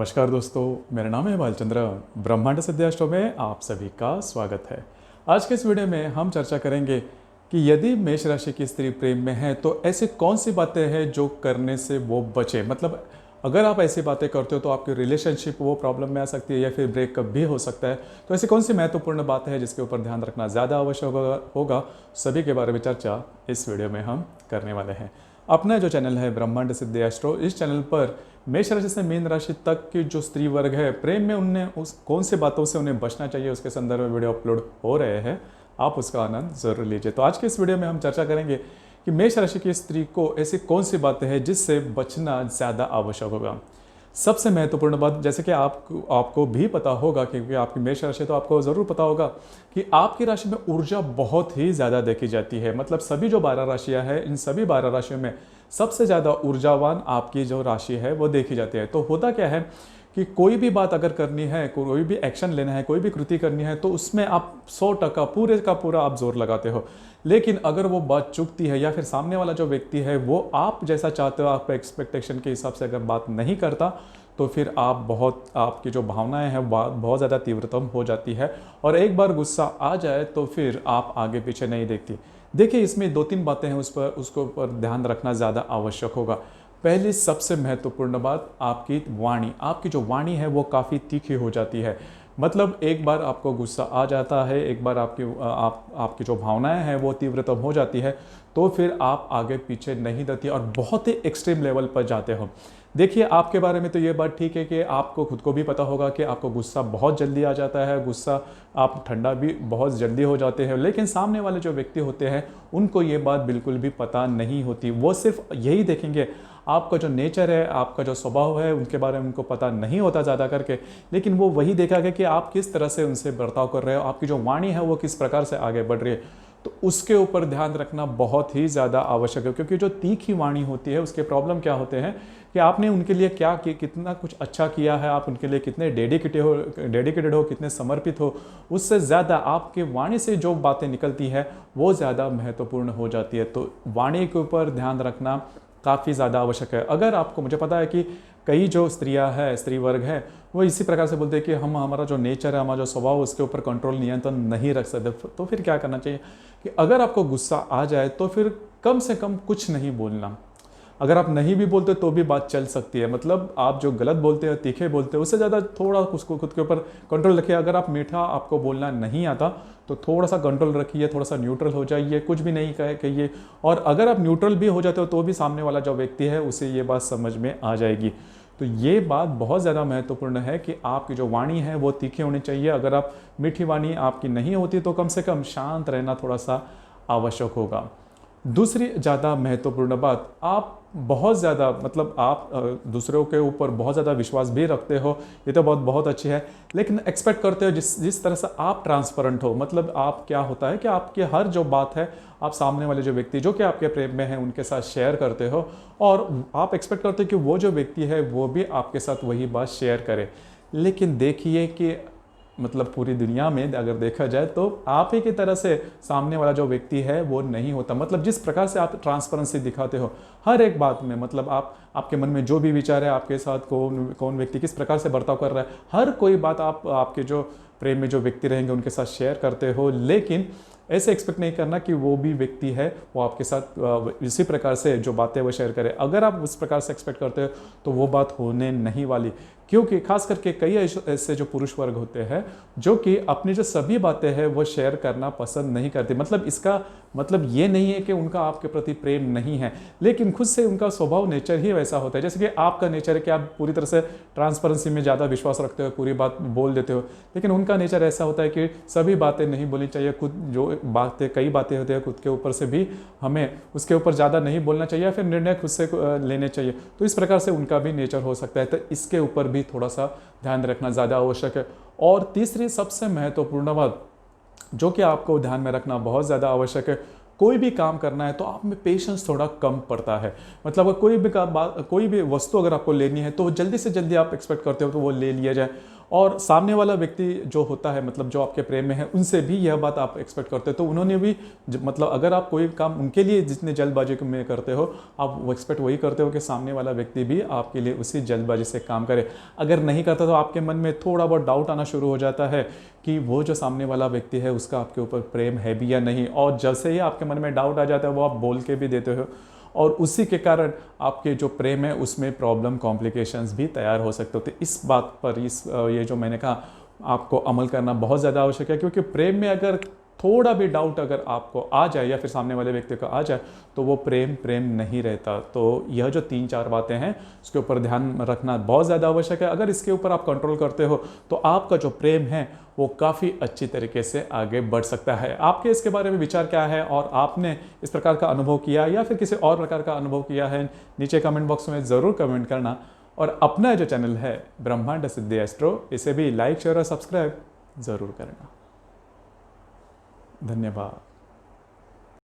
नमस्कार दोस्तों, मेरा नाम है बालचंद्र। ब्रह्मांड सिद्धाश्रम में आप सभी का स्वागत है। आज के इस वीडियो में हम चर्चा करेंगे कि यदि मेष राशि की स्त्री प्रेम में है तो ऐसी कौन सी बातें हैं जो करने से वो बचे। मतलब अगर आप ऐसी बातें करते हो तो आपकी रिलेशनशिप वो प्रॉब्लम में आ सकती है या फिर ब्रेकअप भी हो सकता है। तो ऐसी कौन सी महत्वपूर्ण बातें हैं जिसके ऊपर ध्यान रखना ज़्यादा आवश्यक होगा, सभी के बारे में चर्चा इस वीडियो में हम करने वाले हैं। अपना जो चैनल है ब्रह्मांड सिद्धि एस्ट्रो, इस चैनल पर मेष राशि से मीन राशि तक की जो स्त्री वर्ग है प्रेम में उन्हें उस कौन सी बातों से उन्हें बचना चाहिए उसके संदर्भ में वीडियो अपलोड हो रहे हैं। आप उसका आनंद जरूर लीजिए। तो आज के इस वीडियो में हम चर्चा करेंगे कि मेष राशि की स्त्री को ऐसी कौन सी बातें हैं जिससे बचना ज़्यादा आवश्यक होगा। सबसे महत्वपूर्ण बात, जैसे कि आपको भी पता होगा क्योंकि आपकी मेष राशि, तो आपको ज़रूर पता होगा कि आपकी राशि में ऊर्जा बहुत ही ज़्यादा देखी जाती है। मतलब सभी जो 12 राशियां हैं, इन सभी 12 राशियों में सबसे ज़्यादा ऊर्जावान आपकी जो राशि है वो देखी जाती है। तो होता क्या है कि कोई भी बात अगर करनी है, कोई भी एक्शन लेना है, कोई भी कृति करनी है, तो उसमें आप 100% पूरे का पूरा आप जोर लगाते हो। लेकिन अगर वो बात चुकती है या फिर सामने वाला जो व्यक्ति है वो आप जैसा चाहते हो, आपके एक्सपेक्टेशन के हिसाब से अगर बात नहीं करता, तो फिर आपकी जो भावनाएं हैं बहुत ज़्यादा तीव्रतम हो जाती है। और एक बार गुस्सा आ जाए तो फिर आप आगे पीछे नहीं देखती। देखिए, इसमें 2-3 बातें हैं, उसको ऊपर ध्यान रखना ज़्यादा आवश्यक होगा। पहली सबसे महत्वपूर्ण बात, आपकी वाणी। आपकी जो वाणी है वो काफ़ी तीखी हो जाती है। मतलब एक बार आपको गुस्सा आ जाता है, एक बार आपकी जो भावनाएं हैं वो तीव्रतम हो जाती है, तो फिर आप आगे पीछे नहीं देती और बहुत ही एक्सट्रीम लेवल पर जाते हो। देखिए, आपके बारे में तो ये बात ठीक है कि आपको खुद को भी पता होगा कि आपको गुस्सा बहुत जल्दी आ जाता है, गुस्सा आप ठंडा भी बहुत जल्दी हो जाते हैं। लेकिन सामने वाले जो व्यक्ति होते हैं उनको ये बात बिल्कुल भी पता नहीं होती। वो सिर्फ यही देखेंगे, आपका जो नेचर है, आपका जो स्वभाव है, उनके बारे में उनको पता नहीं होता ज़्यादा करके। लेकिन वो वही देखेगा कि आप किस तरह से उनसे बर्ताव कर रहे हो, आपकी जो वाणी है वो किस प्रकार से आगे बढ़ रही है। तो उसके ऊपर ध्यान रखना बहुत ही ज़्यादा आवश्यक है, क्योंकि जो तीखी वाणी होती है उसके प्रॉब्लम क्या होते हैं कि आपने उनके लिए कितना कुछ अच्छा किया है, आप उनके लिए कितने डेडिकेटेड हो, कितने समर्पित हो, उससे ज़्यादा आपके वाणी से जो बातें निकलती है वो ज़्यादा महत्वपूर्ण हो जाती है। तो वाणी के ऊपर ध्यान रखना काफ़ी ज़्यादा आवश्यक है। अगर आपको, मुझे पता है कि कई जो स्त्रियां हैं, स्त्री वर्ग है, वो इसी प्रकार से बोलते हैं कि हमारा जो नेचर है, हमारा जो स्वभाव, उसके ऊपर कंट्रोल, नियंत्रण नहीं रख सकते। तो फिर क्या करना चाहिए कि अगर आपको गुस्सा आ जाए तो फिर कम से कम कुछ नहीं बोलना। अगर आप नहीं भी बोलते तो भी बात चल सकती है। मतलब आप जो गलत बोलते हैं, तीखे बोलते हैं, उससे ज़्यादा थोड़ा उसको खुद के ऊपर कंट्रोल रखिए। अगर आप मीठा आपको बोलना नहीं आता तो थोड़ा सा कंट्रोल रखिए, थोड़ा सा न्यूट्रल हो जाइए, कुछ भी नहीं कहिए। और अगर आप न्यूट्रल भी हो जाते हो तो भी सामने वाला जो व्यक्ति है उसे ये बात समझ में आ जाएगी। तो ये बात बहुत ज़्यादा महत्वपूर्ण है कि आपकी जो वाणी है वो तीखी होनी चाहिए। अगर आप मीठी वाणी आपकी नहीं होती तो कम से कम शांत रहना थोड़ा सा आवश्यक होगा। दूसरी ज़्यादा महत्वपूर्ण बात, आप बहुत ज़्यादा, मतलब आप दूसरों के ऊपर बहुत ज़्यादा विश्वास भी रखते हो, ये तो बहुत अच्छी है। लेकिन एक्सपेक्ट करते हो जिस तरह से आप ट्रांसपेरेंट हो। मतलब आप, क्या होता है कि आपकी हर जो बात है आप सामने वाले जो व्यक्ति जो कि आपके प्रेम में है उनके साथ शेयर करते हो, और आप एक्सपेक्ट करते हो कि वो जो व्यक्ति है वो भी आपके साथ वही बात शेयर करे। लेकिन देखिए कि मतलब पूरी दुनिया में अगर देखा जाए तो आप ही की तरह से सामने वाला जो व्यक्ति है वो नहीं होता। मतलब जिस प्रकार से आप ट्रांसपेरेंसी दिखाते हो हर एक बात में, मतलब आपके मन में जो भी विचार है, आपके साथ कौन व्यक्ति किस प्रकार से बर्ताव कर रहा है, हर कोई बात आप आपके जो प्रेम में जो व्यक्ति रहेंगे उनके साथ शेयर करते हो। लेकिन ऐसे एक्सपेक्ट नहीं करना कि वो भी व्यक्ति है वो आपके साथ इसी प्रकार से जो बातें वो शेयर करे। अगर आप उस प्रकार से एक्सपेक्ट करते हो तो वो बात होने नहीं वाली, क्योंकि खास करके कई ऐसे जो पुरुष वर्ग होते हैं जो कि अपनी जो सभी बातें हैं वो शेयर करना पसंद नहीं करते। मतलब इसका मतलब ये नहीं है कि उनका आपके प्रति प्रेम नहीं है, लेकिन खुद से उनका स्वभाव, नेचर ही वैसा होता है। जैसे कि आपका नेचर है कि आप पूरी तरह से ट्रांसपेरेंसी में ज़्यादा विश्वास रखते हो, पूरी बात बोल देते हो। लेकिन उनका नेचर ऐसा होता है कि सभी बातें नहीं बोलनी चाहिए, खुद जो कई बातें होती है खुद के ऊपर से भी हमें उसके ऊपर ज़्यादा नहीं बोलना चाहिए, फिर निर्णय खुद से लेने चाहिए। तो इस प्रकार से उनका भी नेचर हो सकता है। तो इसके ऊपर भी थोड़ा सा ध्यान रखना ज़्यादा आवश्यक है। और तीसरी सबसे महत्वपूर्ण बात जो कि आपको ध्यान में रखना बहुत ज़्यादा आवश्यक है, कोई भी काम करना है तो आप में पेशेंस थोड़ा कम पड़ता है। मतलब कोई भी वस्तु अगर आपको लेनी है तो जल्दी से जल्दी आप एक्सपेक्ट करते हो तो वो ले लिया जाए। और सामने वाला व्यक्ति जो होता है, मतलब जो आपके प्रेम में है, उनसे भी यह बात आप एक्सपेक्ट करते हो। तो उन्होंने भी मतलब अगर आप कोई काम उनके लिए जितने जल्दबाजी में करते हो, आप वो एक्सपेक्ट वही करते हो कि सामने वाला व्यक्ति भी आपके लिए उसी जल्दबाजी से काम करे। अगर नहीं करता तो आपके मन में थोड़ा बहुत डाउट आना शुरू हो जाता है कि वो जो सामने वाला व्यक्ति है उसका आपके ऊपर प्रेम है भी या नहीं। और जैसे ही आपके मन में डाउट आ जाता है वो आप बोल के भी देते हो, और उसी के कारण आपके जो प्रेम है उसमें प्रॉब्लम कॉम्प्लिकेशंस भी तैयार हो सकते होते। इस बात पर ये जो मैंने कहा आपको अमल करना बहुत ज़्यादा आवश्यक है, क्योंकि प्रेम में अगर थोड़ा भी डाउट अगर आपको आ जाए या फिर सामने वाले व्यक्ति को आ जाए तो वो प्रेम नहीं रहता। तो यह जो 3-4 बातें हैं उसके ऊपर ध्यान रखना बहुत ज़्यादा आवश्यक है। अगर इसके ऊपर आप कंट्रोल करते हो तो आपका जो प्रेम है वो काफ़ी अच्छी तरीके से आगे बढ़ सकता है। आपके इसके बारे में विचार क्या है, और आपने इस प्रकार का अनुभव किया या फिर किसी और प्रकार का अनुभव किया है, नीचे कमेंट बॉक्स में ज़रूर कमेंट करना। और अपना जो चैनल है ब्रह्मांड सिद्धि एस्ट्रो, इसे भी लाइक शेयर और सब्सक्राइब ज़रूर करना। धन्यवाद।